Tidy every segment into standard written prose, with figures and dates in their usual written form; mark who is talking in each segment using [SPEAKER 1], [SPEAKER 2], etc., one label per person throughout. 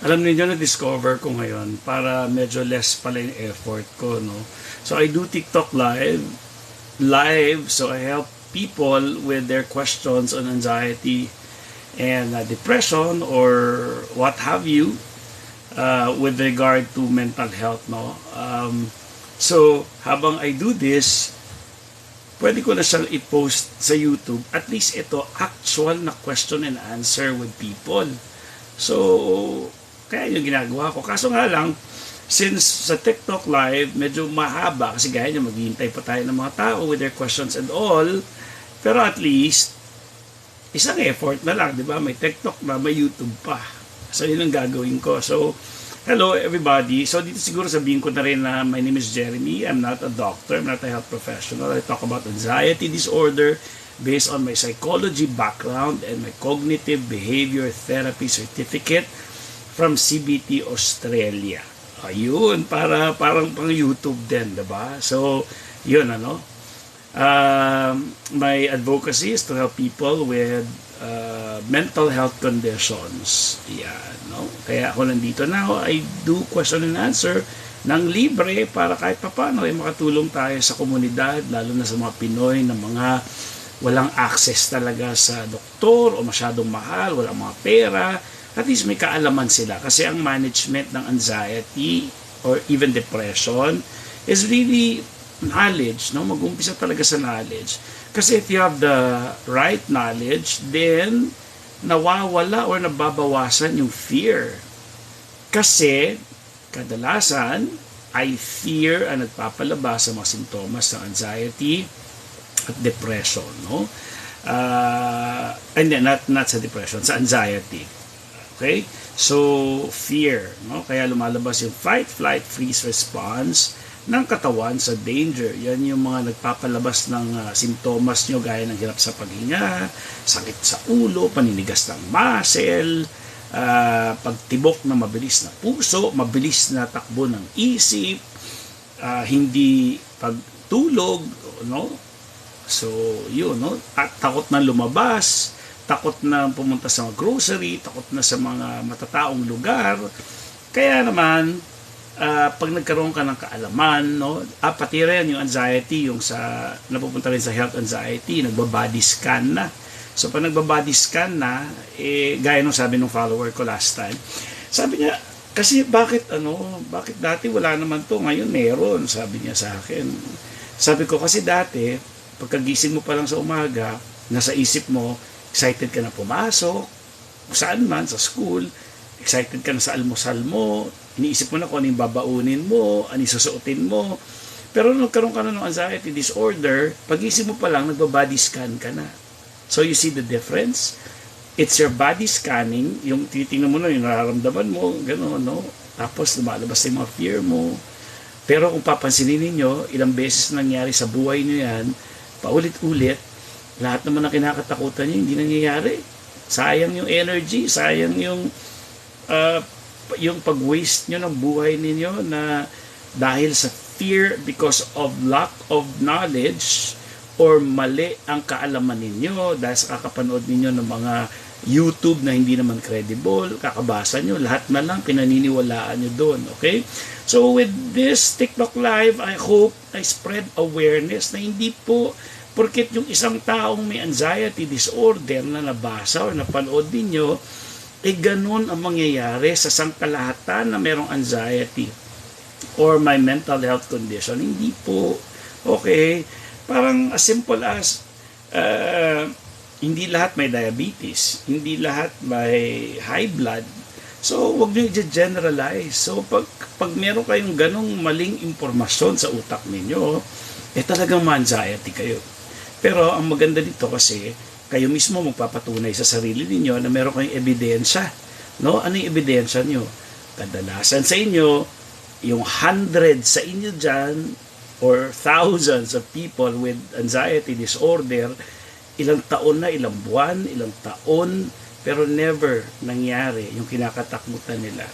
[SPEAKER 1] Alam niyo na-discover ko ngayon para medyo less pala yung effort ko, no? So, I do TikTok live, so I help people with their questions on anxiety and depression or what have you with regard to mental health, no? So, habang I do this, pwede ko na siyang i-post sa YouTube. At least ito, actual na question and answer with people. So, kaya yung ginagawa ko. Kaso nga lang, since sa TikTok live, medyo mahaba kasi gaya nyo, maghihintay pa tayo ng mga tao with their questions and all. Pero at least, isang effort na lang, di ba? May TikTok na, may YouTube pa. So, yun ang gagawin ko. So, hello everybody. So, dito siguro sabihin ko na rin na my name is Jeremy. I'm not a doctor. I'm not a health professional. I talk about anxiety disorder based on my psychology background and my cognitive behavior therapy certificate from CBT Australia. Ayun, parang pang YouTube din, diba? So, yun ano. My advocacy is to help people with mental health conditions. Yan, no? Kaya ako nandito na. I do question and answer ng libre para kahit papano ay makatulong tayo sa komunidad, lalo na sa mga Pinoy na mga walang access talaga sa doktor o masyadong mahal, walang mga pera. At least may kaalaman sila kasi ang management ng anxiety or even depression is really knowledge, no? Mag-umpisa talaga sa knowledge. Kasi if you have the right knowledge, then nawawala or nababawasan yung fear. Kasi kadalasan ay fear ang nagpapalabas sa mga sintomas ng anxiety at depression, no? And then not sa depression, sa anxiety. Okay? So, fear, no? Kaya lumalabas yung fight, flight, freeze response ng katawan sa danger. Yan yung mga nagpapalabas ng sintomas nyo gaya ng hirap sa paghinga, sakit sa ulo, paninigas ng muscle, pagtibok na mabilis na puso, mabilis na takbo ng isip, hindi pagtulog, no? So, yun, no? At takot na lumabas, takot na pumunta sa mga grocery, takot na sa mga matataong lugar. Kaya naman, pag nagkaroon ka ng kaalaman, no, pati rin yung anxiety, yung sa, napupunta rin sa health anxiety, nagbabody scan na. So, pag nagbabody scan na, gaya nung sabi ng follower ko last time, sabi niya, kasi bakit dati wala naman to, ngayon meron, sabi niya sa akin. Sabi ko, kasi dati, pagkagising mo pa lang sa umaga, nasa isip mo, excited ka na pumasok, saan man, sa school, excited ka na sa almusal mo, iniisip mo na kung ano yung babaunin mo, ano yung susuotin mo. Pero nung nagkaroon ka na ng anxiety disorder, pag-isip mo pa lang, nagbabody scan ka na. So you see the difference? It's your body scanning, yung titingnan mo na, yung nararamdaman mo, gano'n, no? Tapos lumalabas yung mga fear mo. Pero kung papansinin ninyo, ilang beses nangyari sa buhay nyo yan, paulit-ulit, lahat naman na kinakatakutan nyo, hindi nangyayari. Sayang yung energy, sayang yung pag-waste nyo ng buhay ninyo na dahil sa fear because of lack of knowledge or mali ang kaalaman ninyo dahil sa kakapanood ninyo ng mga YouTube na hindi naman credible, kakabasa nyo, lahat na lang pinaniniwalaan nyo doon, okay? So with this TikTok live, I hope I spread awareness na hindi po porket yung isang taong may anxiety disorder na nabasa o napanood ninyo, ganun ang mangyayari sa sangkalahatan na merong anxiety or may mental health condition. Hindi po. Okay? Parang as simple as hindi lahat may diabetes, hindi lahat may high blood. So, wag nyo i-generalize. So, pag meron kayong ganong maling impormasyon sa utak ninyo, talagang ma-anxiety kayo. Pero ang maganda dito kasi, kayo mismo magpapatunay sa sarili ninyo na meron kayong ebidensya. No? Ano yung ebidensya nyo? Kadalasan sa inyo, yung hundreds sa inyo dyan, or thousands of people with anxiety disorder, ilang taon na, ilang buwan, ilang taon, pero never nangyari yung kinakatakutan nila.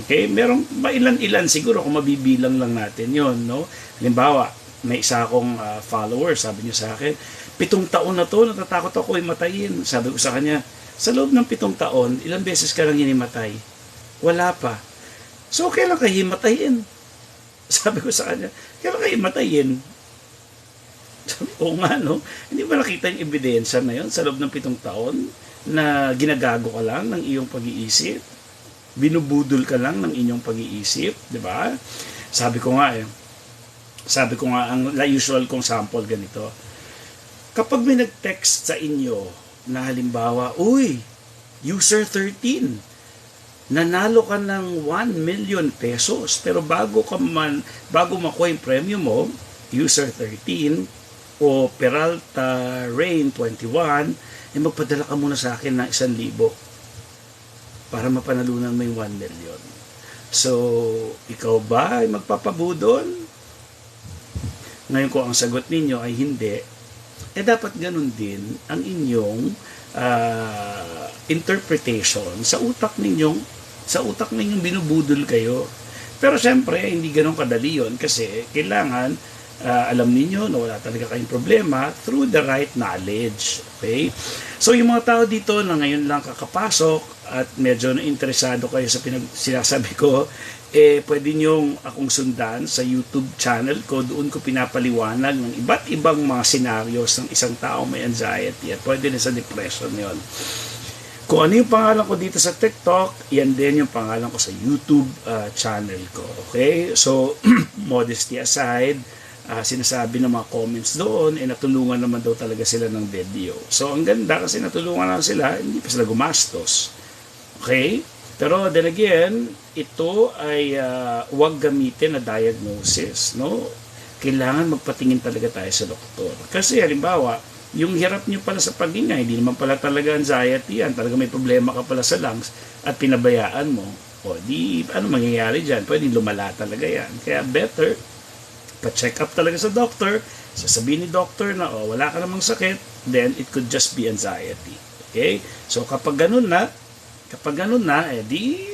[SPEAKER 1] Okay? Merong ilan-ilan siguro kung mabibilang lang natin yon, no? Halimbawa, may isa akong follower, sabi niya sa akin, 7 taon na to, natatakot ako matayin. Sabi ko sa kanya, sa loob ng 7 taon, ilang beses ka lang hinimatay? Wala pa. So, kailan kayo himatayin? Sabi ko sa kanya, kailan kayo himatayin? Sabi ko, nga, no? Hindi ba nakita yung ebidensya na yun sa loob ng 7 taon na ginagago ka lang ng iyong pag-iisip? Binubudol ka lang ng inyong pag-iisip, di ba? Sabi ko nga, ang usual kong sample ganito. Kapag may nag-text sa inyo na halimbawa, uy, user 13, nanalo ka ng 1 million pesos, pero bago makuha yung premium mo, user 13 o Peralta Rain 21, magpadala ka muna sa akin ng 1,000 para mapanalunan mo yung 1 million. So, ikaw ba ay magpapabudol? Ngayon ko ang sagot ninyo ay hindi, dapat ganun din ang inyong interpretation sa utak ninyong binubudol kayo. Pero syempre, hindi ganun kadali yun kasi kailangan alam ninyo na wala talaga kayong problema through the right knowledge. Okay? So, yung mga tao dito na ngayon lang kakapasok at medyo na-interesado kayo sa sinasabi ko, pwede nyong akong sundan sa YouTube channel ko. Doon ko pinapaliwanag ng iba't ibang mga scenarios ng isang tao may anxiety at pwede na sa depression yon. Kung ano yung pangalan ko dito sa TikTok, yan din yung pangalan ko sa YouTube channel ko. Okay? So, modesty aside, sinasabi ng mga comments doon, natulungan naman daw talaga sila ng Dedio. So, ang ganda kasi natulungan lang sila, hindi pa sila gumastos. Okay? Pero then again, ito ay huwag gamitin na diagnosis. No? Kailangan magpatingin talaga tayo sa doktor. Kasi halimbawa, yung hirap nyo pala sa paghinga, hindi naman pala talaga anxiety yan, talaga may problema ka pala sa lungs at pinabayaan mo, ano mangyayari dyan? Pwede lumala talaga yan. Kaya better, pa-check up talaga sa doctor, sasabihin ni doctor na, wala ka namang sakit, then it could just be anxiety. Okay? So kapag ganun na, di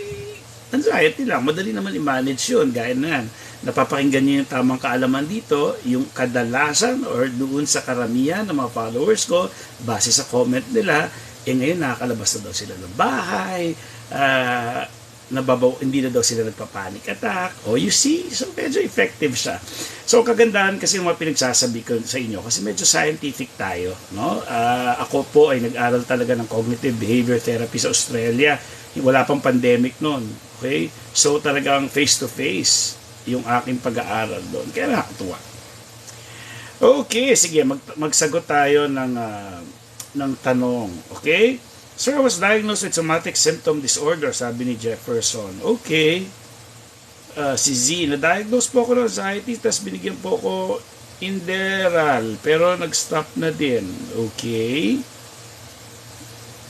[SPEAKER 1] anxiety lang, madali naman i-manage yun, gaya na yan. Napapakinggan niyo yung tamang kaalaman dito, yung kadalasan or doon sa karamihan ng mga followers ko, base sa comment nila, ngayon nakakalabas na daw sila ng bahay, hindi na daw sila nagpa-panic attack. You see, so medyo effective siya. So kagandahan kasi yung mga pinagsasabi ko sa inyo, kasi medyo scientific tayo. No? Ako po ay nag-aral talaga ng cognitive behavior therapy sa Australia. Wala pang pandemic noon. Okay? So talagang face-to-face yung aking pag-aaral doon. Kaya nakakatuwa. Okay, sige, magsagot tayo ng tanong. Okay? Sir, I was diagnosed with somatic symptom disorder, sabi ni Jefferson. Okay. Si Z, na-diagnose po ako ng anxiety, tapos binigyan po ako Inderal, pero nag-stop na din. Okay.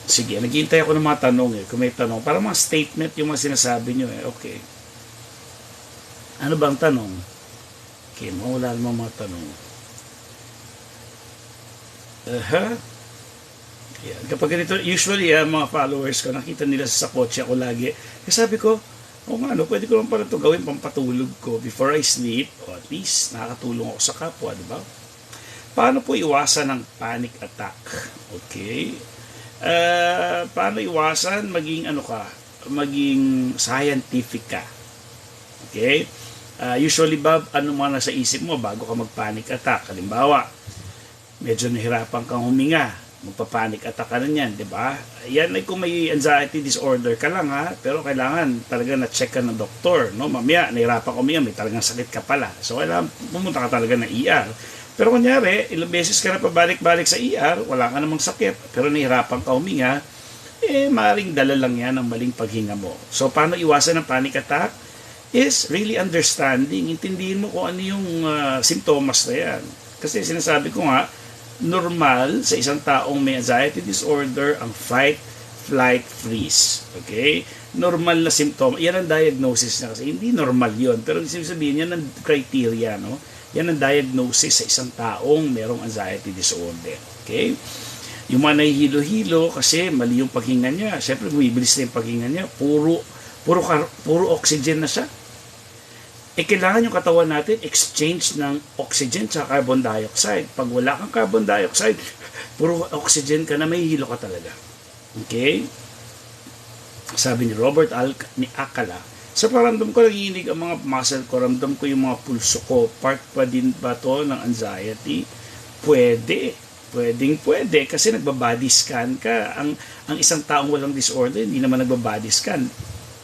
[SPEAKER 1] Sige, naghihintay ako ng mga tanong kung may tanong. Para mga statement yung mga sinasabi nyo Okay. Ano bang tanong? Okay, mawala naman mga tanong. Yan. Kapag ganito, usually mga followers ko, nakita nila sa kotse ako lagi. Kasi sabi ko, pwede ko lang pala ito gawin pampatulog ko before I sleep, o at least nakakatulong ako sa kapwa, di ba? Paano po iwasan ng panic attack? Okay. Paano iwasan maging scientific ka? Okay. Usually ba, ano mga nasa isip mo bago ka mag-panic attack? Halimbawa, medyo nahirapan kang huminga, magpa-panic attack ka na yan, di ba? Yan ay kung may anxiety disorder ka lang pero kailangan talaga na-check ka ng doktor, no? Mamaya, nahirapan ka huminga, may talagang sakit ka pala. So, kailangan pumunta ka talaga ng ER. Pero kunyari, ilang beses ka na pabalik-balik sa ER, wala ka namang sakit, pero nahirapan ka huminga, maaaring dala lang yan ng maling paghinga mo. So, paano iwasan ng panic attack? Is really understanding. Intindihin mo kung ano yung simptomas na yan. Kasi sinasabi ko nga, normal sa isang taong may anxiety disorder ang fight, flight, freeze. Okay? Normal na simptom. Yan ang diagnosis niya kasi hindi normal yon. Pero sabihin yan ang criteria, no? Yan ang diagnosis sa isang taong merong anxiety disorder. Okay? Yung mga nahihilo-hilo kasi mali yung paghinga niya. Siyempre, bumibilis na yung paghinga niya. Puro oxygen na siya. Kailangan yung katawan natin exchange ng oxygen sa carbon dioxide. Pag wala kang carbon dioxide, puro oxygen ka na, mahihilo ka talaga. Okay? Sabi ni Robert ni Akala, sa paramdam ko nanginginig ang mga muscle ko, ramdam ko yung mga pulso ko, part pa din ba to ng anxiety? Pwede, kasi nagbabody scan ka. Ang isang taong walang disorder, hindi naman nagbabody scan.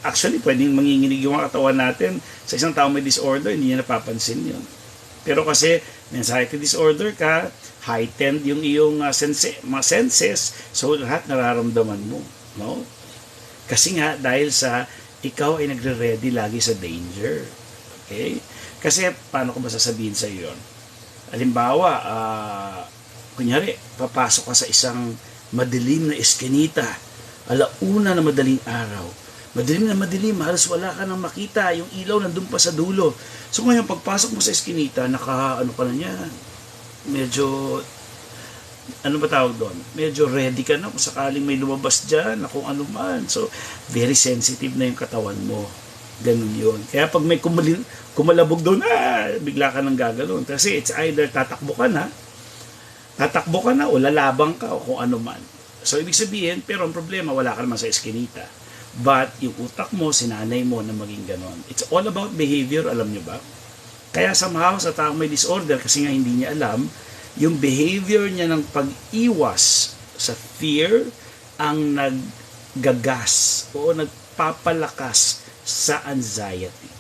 [SPEAKER 1] Actually, pwedeng manginginig yung mga katawan natin. Sa isang taong may disorder, hindi niya napapansin yun. Pero kasi may anxiety disorder ka, heightened yung iyong mga senses, so lahat nararamdaman mo. No? Kasi nga, dahil sa ikaw ay nagre-ready lagi sa danger. Okay? Kasi, paano ko ba sasabihin sa iyo yun? Halimbawa, kunyari, papasok ka sa isang madilim na eskinita, alauna na madaling araw. Madilim, halos wala ka nang makita, yung ilaw nandun pa sa dulo. So ngayon, pagpasok mo sa eskinita, ano ka na yan? Medyo, ano ba tawag doon? Medyo ready ka na kung sakaling may lumabas dyan, na kung ano man. So, very sensitive na yung katawan mo. Ganun yun. Kaya pag may kumalabog doon, bigla ka nang gaganon. Kasi it's either tatakbo ka na o lalabang ka o kung ano man. So, ibig sabihin, pero ang problema, wala ka naman sa eskinita. But, yung utak mo, sinanay mo na maging ganon. It's all about behavior, alam nyo ba? Kaya somehow, sa taong may disorder, kasi nga hindi niya alam, yung behavior niya ng pag-iwas sa fear ang naggagas o nagpapalakas sa anxiety.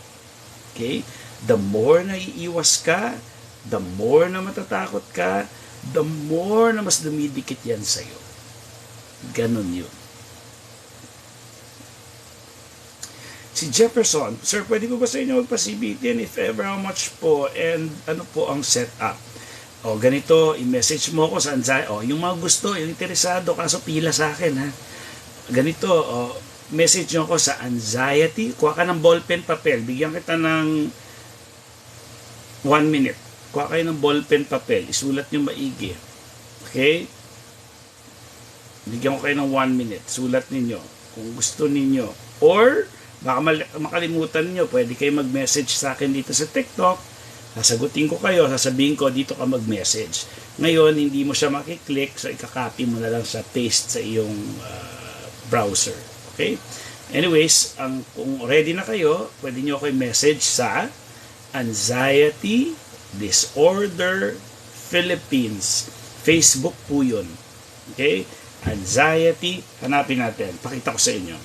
[SPEAKER 1] Okay? The more na iiwas ka, the more na matatakot ka, the more na mas dumidikit yan sa'yo. Ganon yun. Si Jefferson, Sir, pwede po ba sa inyo magpa-CBT, and if ever, how much po, and ano po ang setup? O, ganito, i-message mo ako sa anxiety. O, yung mga gusto, yung interesado, kaso pila sa akin, ha? Ganito, message nyo ako sa anxiety. Kuha ka ng ballpen papel. Bigyan kita ng 1 minute. Kuha kayo ng ballpen papel. Isulat nyo maigi. Okay? Bigyan ko kayo ng 1 minute. Sulat ninyo kung gusto ninyo. Or, baka makalimutan niyo, pwede kayo mag-message sa akin dito sa TikTok. Sasagutin ko kayo, sasabihin ko, dito ka mag-message. Ngayon, hindi mo siya makiklik, so ikakopy mo na lang sa paste sa iyong browser. Okay? Anyways, kung ready na kayo, pwede nyo ako i-message sa Anxiety Disorder Philippines. Facebook po yun. Okay? Anxiety, hanapin natin. Pakita ko sa inyo.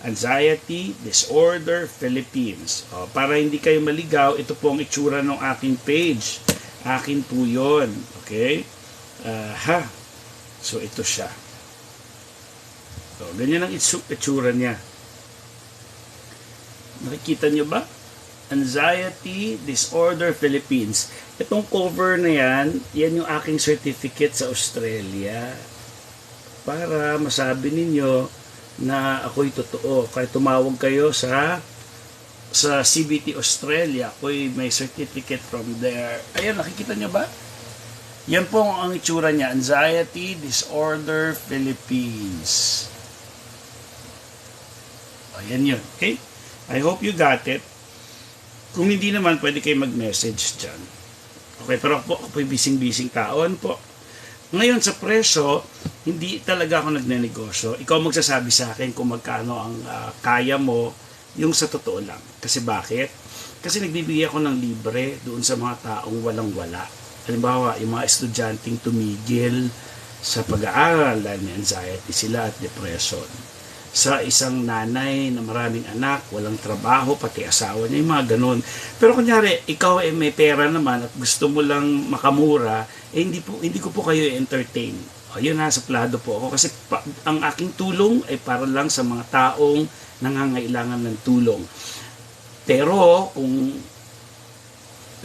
[SPEAKER 1] Anxiety Disorder Philippines. Para hindi kayo maligaw, ito po ang itsura ng aking page. Akin po yun. Okay? So, ito siya. So, ganyan ang itsura niya. Nakikita niyo ba? Anxiety Disorder Philippines. Itong cover na yan yung aking certificate sa Australia. Para masabi ninyo na ako'y totoo. Kaya tumawag kayo sa CBT Australia, ako'y may certificate from there. Ayan, nakikita nyo ba? Yan po ang itsura niya, Anxiety Disorder Philippines. Ayan yun, okay? I hope you got it. Kung hindi naman, pwede kayo mag-message dyan. Okay, pero ako'y bising-bising taon po. Ngayon sa presyo, hindi talaga ako nagnenegosyo. Ikaw magsasabi sa akin kung magkano ang kaya mo, yung sa totoo lang. Kasi bakit? Kasi nagbibigay ako ng libre doon sa mga taong walang-wala. Halimbawa, yung mga estudyanteng tumigil sa pag-aaral dahil may anxiety sila at depression. Sa isang nanay na maraming anak, walang trabaho, pati asawa niya, yung mga ganun. Pero kunyari, ikaw ay may pera naman at gusto mo lang makamura, hindi ko po kayo entertain. Yun, nasa plado po ako. Kasi ang aking tulong ay para lang sa mga taong nangangailangan ng tulong. Pero, kung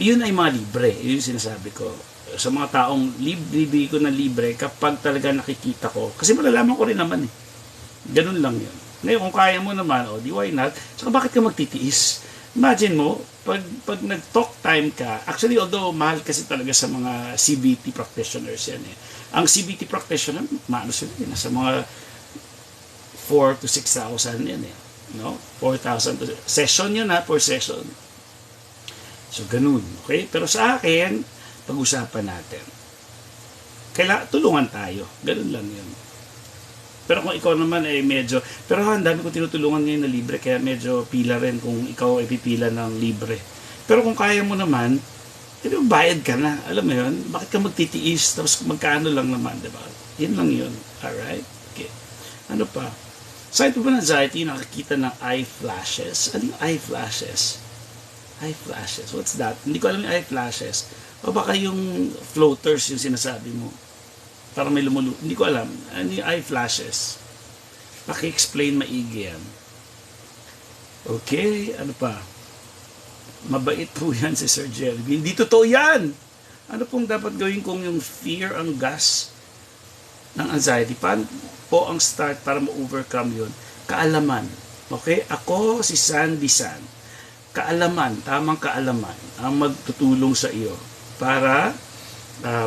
[SPEAKER 1] yun ay mga libre, yun yung sinasabi ko. Sa mga taong bibigay ko na libre kapag talaga nakikita ko. Kasi malalaman ko rin naman eh. Ganun lang yun. Ngayon, kung kaya mo naman, di why not? Saka bakit ka magtitiis? Imagine mo, pag nag-talk time ka, actually, although mahal kasi talaga sa mga CBT practitioners yan eh. Ang CBT practitioner, maano sila yun, nasa mga 4,000 to 6,000 yan eh. No? 4,000 session yun ha, per session. So, ganun. Okay? Pero sa akin, pag-usapan natin. Tulungan tayo. Ganun lang yun. Pero kung ikaw naman ay medyo, pero ang dami ko tinutulungan ngayon na libre, kaya medyo pila rin kung ikaw ay pipila ng libre. Pero kung kaya mo naman, bayad ka na. Alam mo yun? Bakit ka magtitiis? Tapos magkano lang naman, di ba? Yun lang yun. Alright? Okay. Ano pa? Side po ba ng anxiety, nakakita ng eye flashes? Ano yung eye flashes? Eye flashes. What's that? Hindi ko alam yung eye flashes. O baka yung floaters yung sinasabi mo. Para may lumulu. Hindi ko alam. Ano yung eye flashes? Paki-explain maigi yan. Okay. Ano pa? Mabait po yan si Sir Jerry. Hindi totoo yan! Ano pong dapat gawin kung yung fear ang gas ng anxiety? Paano po ang start para ma-overcome yun? Kaalaman. Okay? Ako si Sandy San. Kaalaman, tamang kaalaman ang magtutulong sa iyo para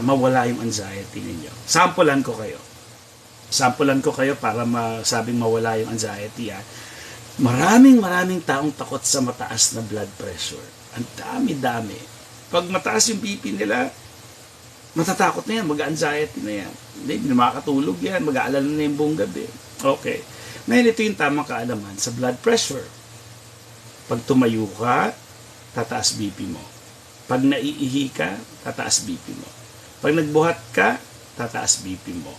[SPEAKER 1] mawala yung anxiety ninyo. Sampulan ko kayo para masabing mawala yung anxiety. Maraming taong takot sa mataas na blood pressure. Ang dami. Pag mataas yung BP nila, matatakot na yan, mag-anxiety na yan. Hindi makakatulog yan, mag-aalala na yung buong gabi. Okay. Ngayon ito yung tamang kaalaman sa blood pressure. Pag tumayo ka, tataas BP mo. Pag naiihi ka, tataas BP mo. Pag nagbuhat ka, tataas BP mo.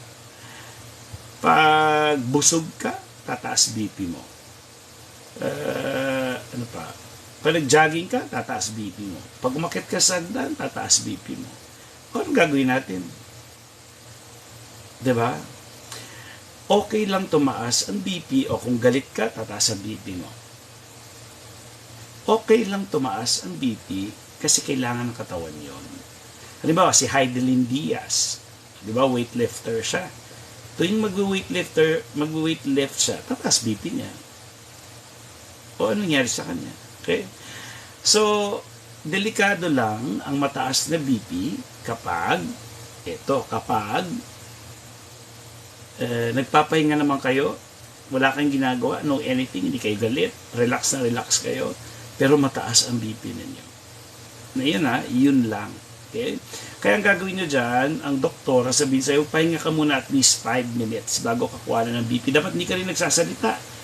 [SPEAKER 1] Pag busog ka, tataas BP mo. Ano pa? Pag nag-jogging ka, tataas BP mo. Pag umakyat ka sa hagdan, tataas BP mo. Ano gagawin natin? Diba? Okay lang tumaas ang BP o kung galit ka, tataas ang BP mo. Okay lang tumaas ang BP kasi kailangan ng katawan yon. Halimbawa, si Heidelin Diaz, di ba, weightlifter siya. Tuwing mag-weightlift siya, tataas BP niya. O ano nangyari sa kanya? Okay? So, delikado lang ang mataas na BP kapag nagpapahinga naman kayo, wala kang ginagawa, no anything, hindi kayo galit, relax kayo, pero mataas ang BP ninyo. Na yun lang. Okay? Kaya ang gagawin nyo dyan, ang doktor, sabihin sa'yo, pahinga ka muna at least 5 minutes bago kakuha na ng BP. Dapat hindi ka rin nagsasalita.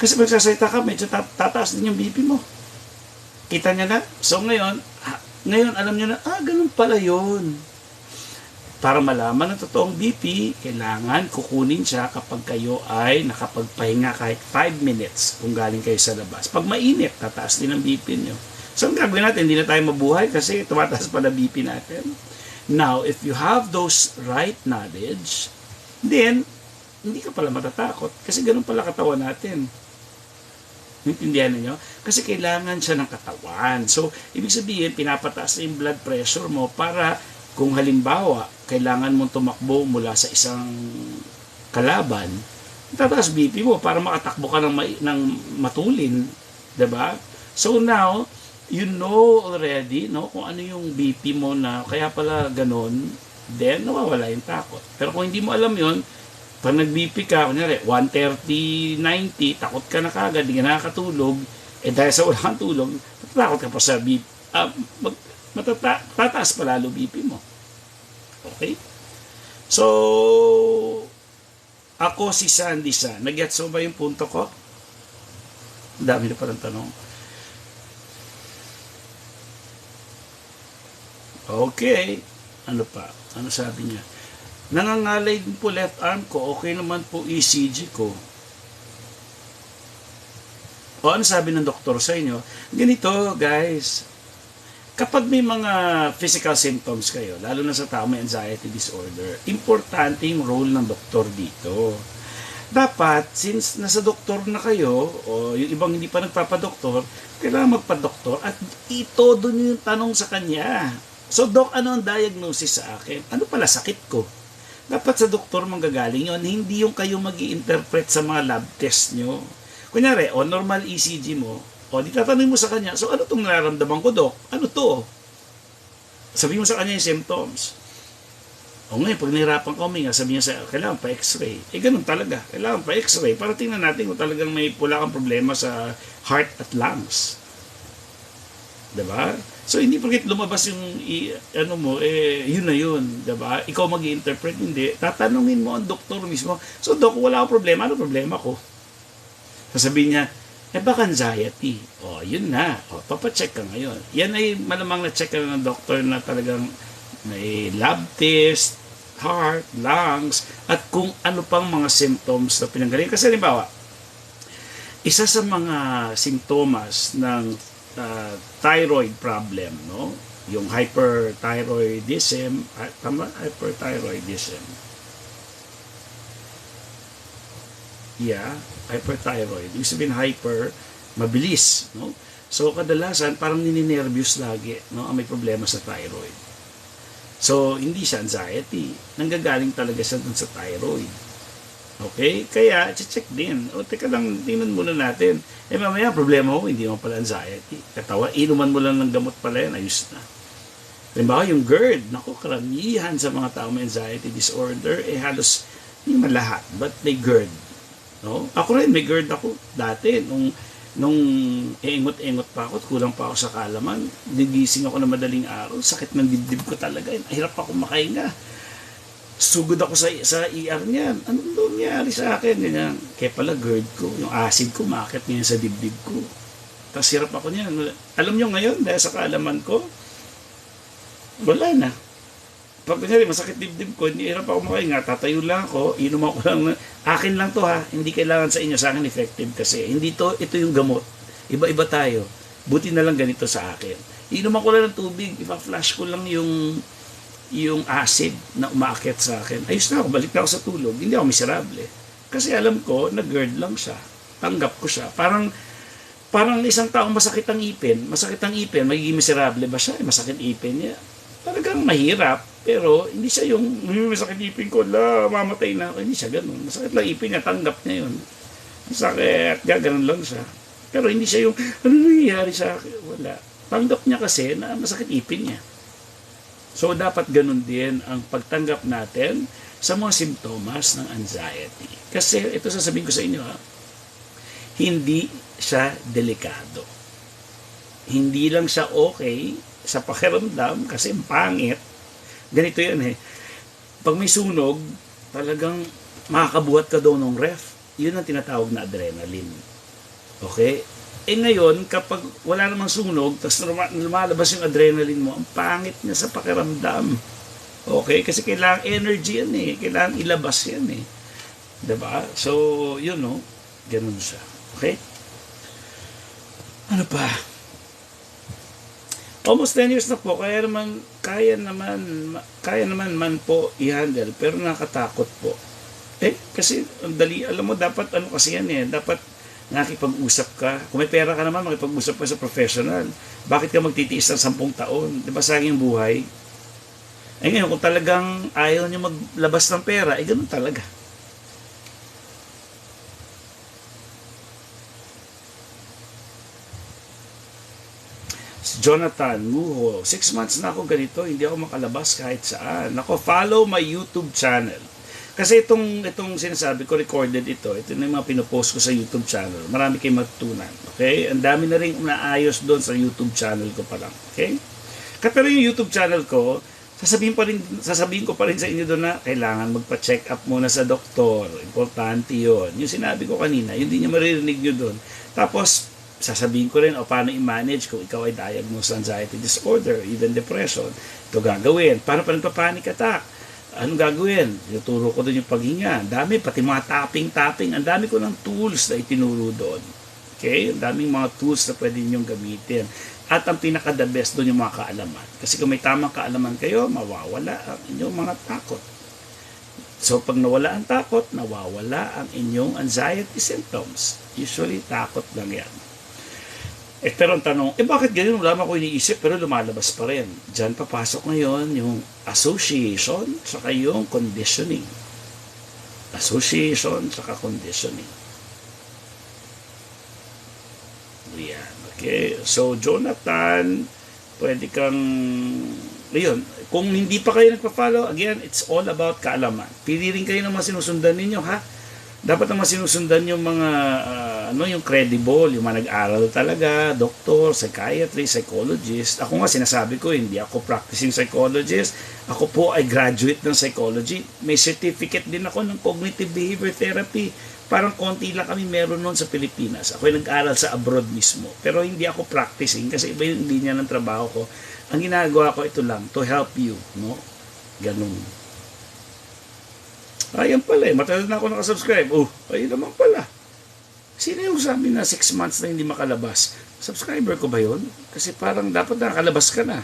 [SPEAKER 1] Kasi pag nagsasalita ka, medyo tataas din yung BP mo. Kita niya na? So ngayon alam niyo na, ganun pala yun. Para malaman ang totoong BP, kailangan kukunin siya kapag kayo ay nakapagpahinga kahit 5 minutes kung galing kayo sa labas. Pag mainit, tataas din ang BP nyo. So ang gagawin natin, hindi na tayo mabuhay kasi tumataas pala BP natin. Now, if you have those right knowledge, then, hindi ka pala matatakot kasi ganun pala katawan natin. Intindihan niyo? Kasi kailangan siya ng katawan. So, ibig sabihin, pinapataas na yung blood pressure mo para kung halimbawa, kailangan mong tumakbo mula sa isang kalaban, tataas BP mo para makatakbo ka ng matulin. Diba? So now, you know already kung ano yung BP mo na kaya pala ganun, then nawawala yung takot. Pero kung hindi mo alam yun, pag nag-BP ka, kunyari, 130/90, takot ka na kagad, hindi ka nakakatulog, dahil sa wala kang tulog, takot ka pa sa BP, tataas pa lalo BP mo. Okay? So, ako si Sandy San. Nag-gets mo ba yung punto ko? Dami na palang tanong. Okay. Ano pa? Ano sabi niya? Nangangalay din po left arm ko. Okay naman po ECG ko. O ano sabi ng doktor sa inyo? Ganito, guys. Kapag may mga physical symptoms kayo, lalo na sa tao may anxiety disorder, importante yung role ng doktor dito. Dapat, since nasa doktor na kayo, o yung ibang hindi pa nagpapadoktor, kailangan magpadoktor at itodo nyo yung tanong sa kanya. So, Doc, ano ang diagnosis sa akin? Ano pala sakit ko? Dapat sa doktor manggagaling yun, hindi yung kayo mag-i-interpret sa mga lab test nyo. Kunyari, normal ECG mo, di tatanungin mo sa kanya, so ano itong nararamdaman ko, Doc? Ano to? Sabihin mo sa kanya yung symptoms. Ngayon, pag nahirapan ka huminga, sabihin niya kailangan pa x-ray. Ganun talaga. Kailangan pa x-ray para tingnan natin kung talagang may pula kang problema sa heart at lungs. Diba? So hindi porket lumabas yung ano mo, yun na yun, diba? Ikaw mag-i-interpret, hindi. Tatanungin mo ang doktor mismo. So, Dok, wala akong problema. Ano problema ko? Sasabihin niya, baka anxiety. O, yun na. O, papacheck ka ngayon. Yan ay malamang na-check ka na ng doktor na talagang may lab test, heart, lungs, at kung ano pang mga symptoms na pinanggaling. Kasi halimbawa, isa sa mga simptomas ng thyroid problem, no? Yung hyperthyroidism, tama? Hyperthyroidism. Yeah, hyperthyroid. Yung sabihin hyper, mabilis, no? So, kadalasan, parang nininervyos lagi, no? Ang may problema sa thyroid. So, hindi siya anxiety. Nanggagaling talaga siya dun sa thyroid. Okay? Kaya, check din. O, teka lang, tingnan muna natin. Mamaya, problema mo, hindi mo pala anxiety. Katawa, inuman mo lang ng gamot pala yan, ayos na. Halimbawa, yung GERD, naku, karamihan sa mga tao may anxiety disorder, halos, hindi man lahat, but may GERD. No? Ako rin, may GERD ako dati, nung engot-engot pa ako, kulang pa ako sa kaalaman, gigising ako na madaling araw, sakit ng dibdib ko talaga, hirap ako makahinga. Sugod ako sa ER niyan. Anong nangyari sa akin? Ganyan. Kaya pala GERD ko, yung acid ko, makakit niya sa dibdib ko. Tapos hirap ako niyan. Alam nyo ngayon, dahil sa kaalaman ko, wala na. Pag kunyari, masakit dibdib ko, hindi hirap ako makahinga, tatayo lang ako, inom ako lang, akin lang to ha, hindi kailangan sa inyo, sa akin effective kasi. Hindi to, ito yung gamot. Iba-iba tayo. Buti na lang ganito sa akin. Inom ako lang ng tubig, ipa-flash ko lang yung acid na umaakit sa akin. Ayos na ako, balik na ako sa tulog. Hindi ako miserable. Kasi alam ko, nag-GERD lang siya. Tanggap ko siya. Parang isang taong masakit ang ipin, magiging miserable ba siya? Masakit ipin niya. Talagang mahirap, pero hindi siya yung, masakit ipin ko, mamatay na ako. Hindi siya ganun. Masakit lang ipin niya, tanggap niya yun. Masakit, gano'n lang siya. Pero hindi siya yung, ano nangyayari sa akin? Wala. Tanggap niya kasi na masakit ipin niya. So, dapat ganun din ang pagtanggap natin sa mga simptomas ng anxiety. Kasi, ito sasabihin ko sa inyo, hindi siya delikado. Hindi lang siya okay sa pakiramdam kasi pangit. Ganito yan Pag may sunog, talagang makakabuhat ka daw ng ref. Yun ang tinatawag na adrenaline. Okay? Ngayon, kapag wala namang sunog, tapos lumalabas yung adrenaline mo, ang pangit niya sa pakiramdam. Okay? Kasi kailangan energy yan Kailangan ilabas yan Diba? So, yun ganun siya. Okay? Ano pa? Almost 10 years na po, kaya naman man po i-handle, pero nakatakot po. Kasi, alam mo, dapat kasi yan dapat nakikipag-usap ka. Kung may pera ka naman, makipag-usap ka sa professional. Bakit ka magtitiis ng 10 taon? Diba sayang yung buhay? Ngayon, kung talagang ayaw niyo maglabas ng pera, ganun talaga. Jonathan Muho, 6 months na ako ganito, hindi ako makalabas kahit saan. Follow my YouTube channel. Kasi itong sinasabi ko, recorded ito na yung mga pinopost ko sa YouTube channel. Marami kayong matutunan. Okay? Ang dami na rin naayos doon sa YouTube channel ko pa lang. Okay? Pero yung YouTube channel ko, sasabihin ko pa rin sa inyo doon na kailangan magpa-check up muna sa doktor. Importante yun. Yung sinabi ko kanina, yun din yung maririnig nyo doon. Tapos, sasabihin ko rin paano i-manage kung ikaw ay diagnosed anxiety disorder, even depression. Ito gagawin. Paano pa nagpa-panic attack? Anong gagawin? Ituturo ko doon yung paghinga. Ang dami, pati mga tapping. Ang dami ko ng tools na itinuro doon. Okay? Ang daming mga tools na pwede ninyong gamitin. At ang pinaka-the best doon yung mga kaalaman. Kasi kung may tamang kaalaman kayo, mawawala ang inyong mga takot. So, pag nawala ang takot, nawawala ang inyong anxiety symptoms. Usually, takot lang yan. Pero ang tanong, bakit ganyan? Wala ko iniisip pero lumalabas pa rin. Diyan papasok ngayon yung association saka yung conditioning. Association saka conditioning. Yan. Okay. So, Jonathan, pwede kang, kung hindi pa kayo nagpa-follow, again, it's all about kaalaman. Pili rin kayo ng mga sinusundan ninyo, ha? Dapat naman sinusundan yung mga yung credible, yung mga nag-aral talaga, doctor, psychiatrist, psychologist. Ako nga sinasabi ko, hindi ako practicing psychologist. Ako po ay graduate ng psychology. May certificate din ako ng cognitive behavior therapy. Parang konti lang kami meron noon sa Pilipinas. Ako ay nag-aral sa abroad mismo. Pero hindi ako practicing kasi iba yung linya ng trabaho ko. Ang ginagawa ko ito lang, to help you, no? Ganun. Ayan pala eh, matagal na ako nakasubscribe. Ayun naman pala. Sino yung sabi na 6 months na hindi makalabas? Subscriber ko ba yun? Kasi parang dapat nakakalabas ka na.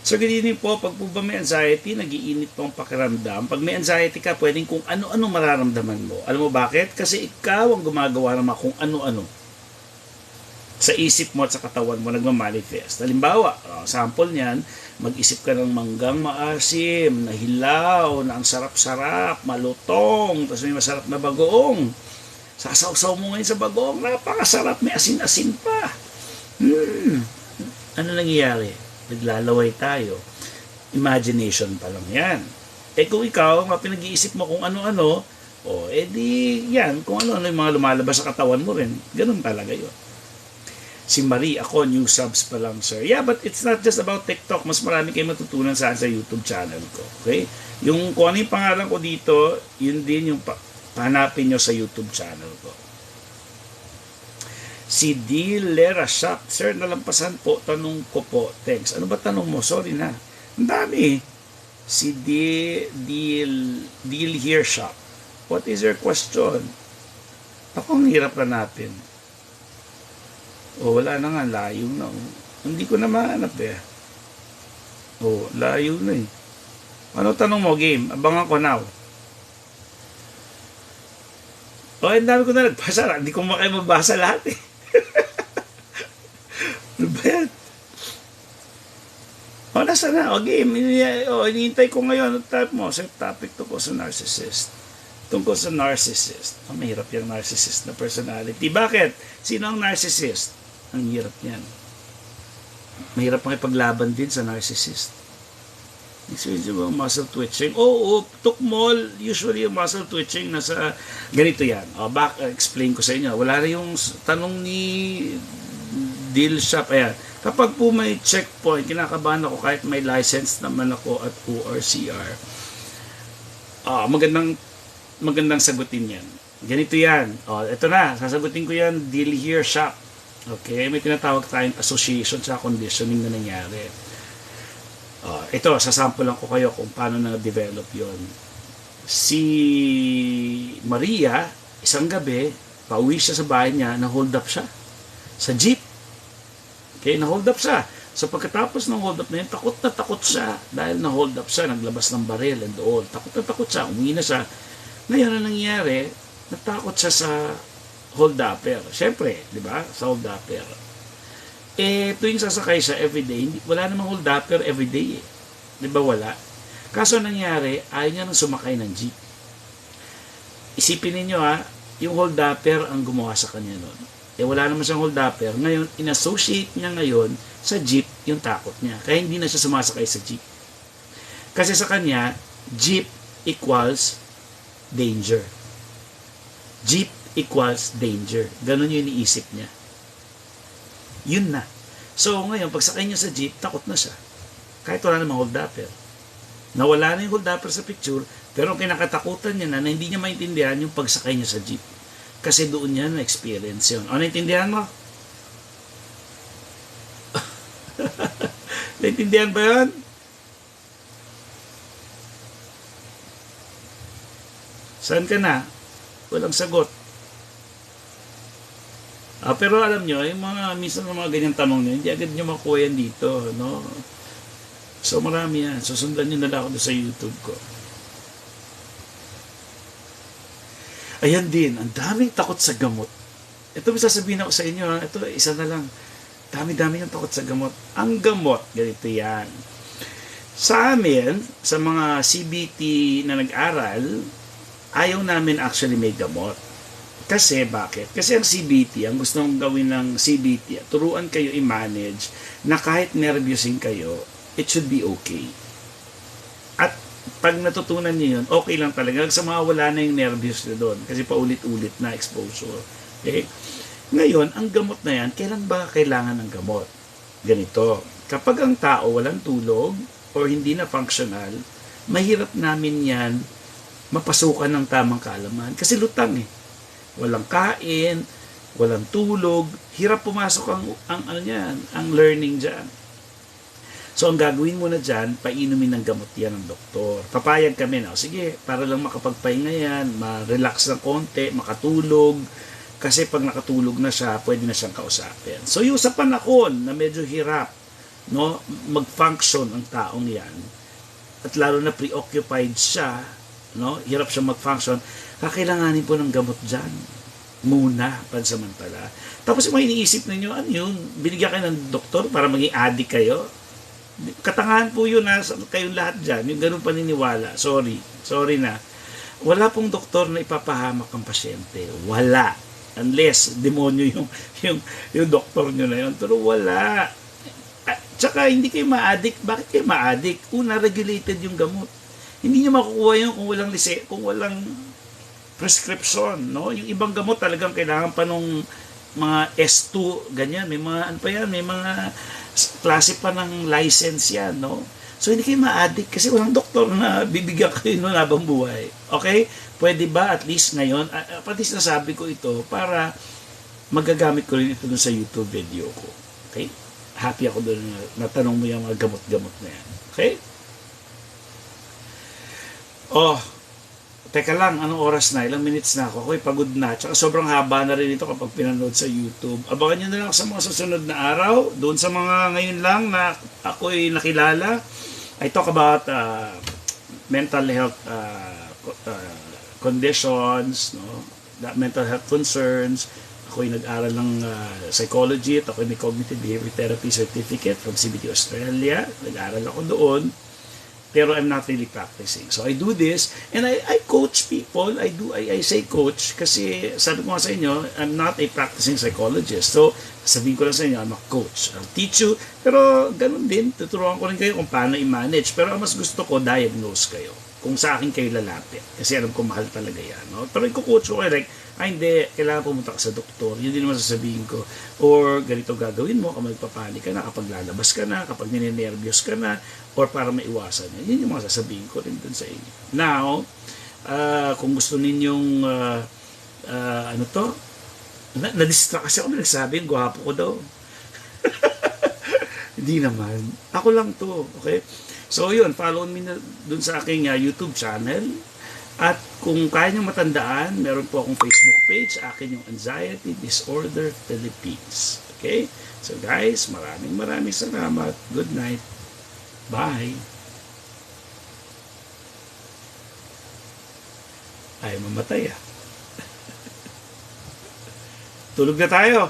[SPEAKER 1] So, ganyan po, pag po ba may anxiety, nag-iinit po ang pakiramdam. Pag may anxiety ka, pwedeng kung ano-ano mararamdaman mo. Alam mo bakit? Kasi ikaw ang gumagawa ng kung ano-ano. Sa isip mo at sa katawan mo nagmamanifest. Halimbawa, sample niyan, mag-isip ka ng manggang maasim, na hilaw, na ang sarap-sarap, malutong, tapos may masarap na bagoong. Sasaw-saw mo ngayon sa bagoong, napakasarap, may asin-asin pa. Ano nangyayari? Naglalaway tayo. Imagination pa lang yan. Kung ikaw, pinag-iisip mo kung ano-ano, edi yan, kung ano-ano yung mga lumalabas sa katawan mo rin. Ganun talaga yun. Si Marie, ako, new subs pa lang, sir. Yeah, but it's not just about TikTok. Mas marami kayo matutunan sa YouTube channel ko. Okay? Yung kung ano yung pangalan ko dito, yun din yung hanapin nyo sa YouTube channel ko. Si Dilera Shop. Sir, nalampasan po. Tanong ko po. Thanks. Ano ba tanong mo? Sorry na. Ang dami. Si Deal Here Shop. What is your question? Ako, ang hirap na natin. Wala na nga, layo na. Hindi ko na mahanap eh. Layo na eh. Ano tanong mo, game? Abangan ko now. Ang dami ko na nagbasa. Hindi ko makayo mabasa lahat eh. Ano ba yan? Nasa na. Game. Hinihintay ko ngayon. Ano type mo? Sa topic to ko sa narcissist. Tungkol sa narcissist. Mahirap yung narcissist na personality. Bakit? Sino ang narcissist? Ang hirap yan. Mahirap makipaglaban din sa narcissist. Experience mo muscle twitching? Tukmol, usually yung muscle twitching nasa ganito yan. Explain ko sa inyo. Wala na yung tanong ni Deal Shop. Ayan. Kapag po may checkpoint, kinakabahan ako kahit may license naman ako at ORCR. Magandang sagutin yan. Ganito yan. Ito na. Sasagutin ko yan. Deal Here Shop. Okay, may tinatawag tayong association sa conditioning na nangyari. Ito, sasampulan ko kayo kung paano na-develop yon. Si Maria, isang gabi, pauwi siya sa bahay niya, na-hold up siya sa jeep. Okay, na-hold up siya. So pagkatapos ng hold up na yun, takot na takot siya dahil na-hold up siya, naglabas ng baril and all. Takot na takot siya, umuwi na siya. Ngayon, ang nangyari, natakot siya sa hold-upper. Siyempre, di ba? Sa hold-upper. Tuwing sasakay siya everyday, wala namang hold-upper everyday eh. Di ba wala? Kaso nangyari, ayaw niya nang sumakay ng jeep. Isipin ninyo yung hold-upper ang gumawa sa kanya noon. Wala naman siyang hold-upper. Ngayon, in-associate niya ngayon sa jeep yung takot niya. Kaya hindi na siya sumasakay sa jeep. Kasi sa kanya, jeep equals danger. Jeep equals danger. Ganon yung iniisip niya. Yun na. So, ngayon, pag sakay niya sa jeep, takot na siya. Kahit wala namang hold-upper. Nawala na yung hold-upper sa picture, pero kinakatakutan niya na hindi niya maintindihan yung pagsakay niya sa jeep. Kasi doon niya na-experience yun. Naintindihan mo? Naintindihan ba yun? Saan ka na? Walang sagot. Pero alam nyo, yung minsan ng mga ganyang tanong nyo, hindi agad nyo makuha yan dito, no? So marami yan. Susundan nyo na lang ako sa YouTube ko. Ayan din, ang daming takot sa gamot. Ito may sasabihin ako sa inyo, ito isa na lang. Dami-dami yung takot sa gamot. Ang gamot, ganito yan. Sa amin, sa mga CBT na nag-aral, ayaw namin actually may gamot. Kasi bakit? Kasi ang CBT, ang gusto mong gawin ng CBT, turuan kayo i-manage na kahit nervyusin kayo, it should be okay. At pag natutunan niyo yun, okay lang talaga. Sa mga wala na yung nervous nyo doon. Kasi paulit-ulit na exposure. Okay? Ngayon, ang gamot na yan, kailan ba kailangan ng gamot? Ganito. Kapag ang tao walang tulog or hindi na functional, mahirap namin yan mapasukan ng tamang kaalaman. Kasi lutang eh. Walang kain, walang tulog, hirap pumasok ang ano yan, ang learning dyan. So, ang gagawin mo na dyan, painumin ng gamot yan ng doktor. Papayag kami na, sige, para lang makapagpahinga yan, ma-relax ng konti, makatulog. Kasi pag nakatulog na siya, pwede na siyang kausapin. So, yung sa panahon na medyo hirap, no, mag-function ang taong yan, at lalo na preoccupied siya, no, hirap siya mag-function, kakailanganin po ng gamot dyan. Muna, pansamantala. Tapos yung iniisip ninyo, ano yun? Binigyan kayo ng doktor para maging addict kayo? Katangahan po yun na kayong lahat dyan, yung ganun paniniwala. Sorry na. Wala pong doktor na ipapahamak ang pasyente. Wala. Unless demonyo yung doktor nyo na yun. Pero wala. At saka hindi kayo ma-addict. Bakit kayo ma-addict? Una, regulated yung gamot. Hindi nyo makukuha yun kung walang prescription. No? Yung ibang gamot talagang kailangan pa nung mga S2, ganyan. May mga, ano pa yan, may mga klase pa ng license yan, no? So, hindi kayo ma-addict kasi walang doktor na bibigyan kayo nun habang buhay. Okay? Pwede ba at least ngayon, at least nasabi ko ito para magagamit ko rin ito dun sa YouTube video ko. Okay? Happy ako dun na natanong mo yung mga gamot-gamot na yan. Okay? Oh, teka lang, anong oras na? Ilang minutes na ako? Ako'y pagod na. Tsaka sobrang haba na rin ito kapag pinanood sa YouTube. Abangan nyo na lang sa mga susunod na araw. Doon sa mga ngayon lang na ako'y nakilala, I talk about mental health conditions, no? Mental health concerns. Ako'y nag-aral ng psychology at ako'y may cognitive behavior therapy certificate from CBT Australia. Nag-aral ako doon. Pero I'm not really practicing. So I do this and I coach people. I say coach kasi sabi ko nga sa inyo, I'm not a practicing psychologist. So sabihin ko lang sa inyo, I'm a coach. I'll teach you. Pero ganun din, tuturuan ko rin kayo kung paano i-manage. Pero ang mas gusto ko, diagnose kayo. Kung sa akin kayo lalapit. Kasi alam ko mahal talaga yan. No? Pero i-coach ko kayo like, hindi, kailangan pumunta ka sa doktor. Yun din naman sasabihin ko. Or ganito gagawin mo, kapag magpapanik ka na, kapag lalabas ka na, kapag ninenervyos ka na, or para maiwasan yan. Yun yung mga sasabihin ko rin dun sa inyo. Now, kung gusto ninyong, ano to, na-distract kasi ako, nagsabi, gwapo ko daw. Hindi naman. Ako lang to, okay? So yun, follow me na dun sa aking YouTube channel. At kung kaya nyo matandaan, meron po akong Facebook page, akin yung Anxiety Disorder Philippines. Okay? So guys, maraming salamat. Good night. Bye. Ay, mamatay ah. Tulog na tayo.